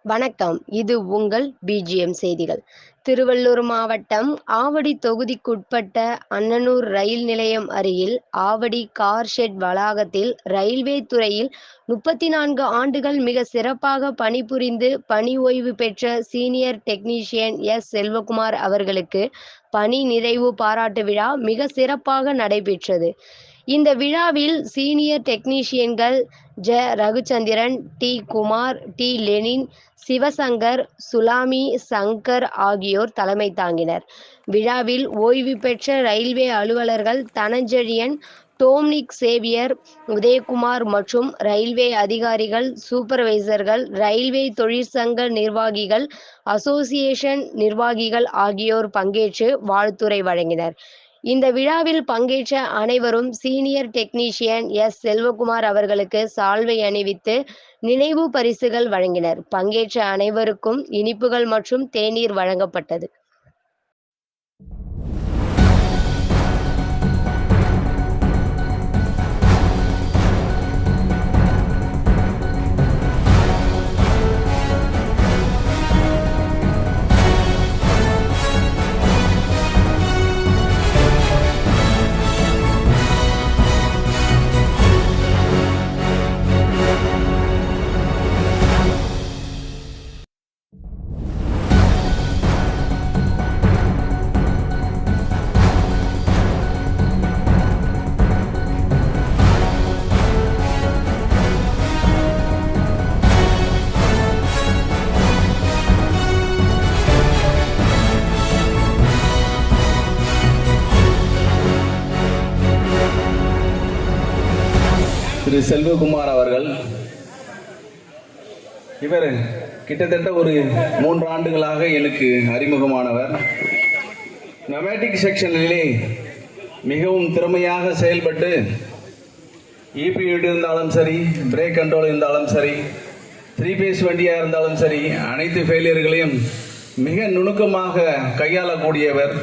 வணக்கம். இது உங்கள் பிஜிஎம் செய்திகள். திருவள்ளூர் மாவட்டம் ஆவடி தொகுதிக்குட்பட்ட அன்னனூர் ரயில் நிலையம் அருகில் ஆவடி கார் ஷெட் வளாகத்தில் ரயில்வே துறையில் 34 ஆண்டுகள் மிக சிறப்பாக பணிபுரிந்து பணி ஓய்வு பெற்ற சீனியர் டெக்னீஷியன் எஸ். செல்வகுமார் அவர்களுக்கு பணி நிறைவு பாராட்டு விழா மிக சிறப்பாக நடைபெற்றது. இந்த விழாவில் சீனியர் டெக்னீஷியன்கள் J. Raguchandran, T. Kumar, T. Lenin, Sivasankar, Sulami, Sankar ஆகியோர் தலைமை தாங்கினர். விழாவில் ஓய்வு பெற்ற ரயில்வே அலுவலர்கள் தனஞ்செழியன், டோம்னிக் சேவியர், உதயகுமார் மற்றும் ரயில்வே அதிகாரிகள், சூப்பர்வைசர்கள், ரயில்வே தொழிற்சங்க நிர்வாகிகள், அசோசியேஷன் நிர்வாகிகள் ஆகியோர் பங்கேற்று வாழ்த்துரை வழங்கினர். இந்த விழாவில் பங்கேற்ற அனைவரும் சீனியர் டெக்னீஷியன் எஸ். செல்வகுமார் அவர்களுக்கு சால்வை அணிவித்து நினைவு பரிசுகள் வழங்கினர். பங்கேற்ற அனைவருக்கும் இனிப்புகள் மற்றும் தேநீர் வழங்கப்பட்டது. திரு செல்வகுமார் அவர்கள், இவர் கிட்டத்தட்ட ஒரு 3 ஆண்டுகளாக எனக்கு அறிமுகமானவர். நொமேட்டிக் செக்ஷனிலே மிகவும் திறமையாக செயல்பட்டு இபியூட் இருந்தாலும் சரி, பிரேக் கண்ட்ரோல் இருந்தாலும் சரி, 3 பேஸ் வண்டியாக இருந்தாலும் சரி, அனைத்து ஃபெயிலியர்களையும் மிக நுணுக்கமாக கையாளக்கூடியவர்.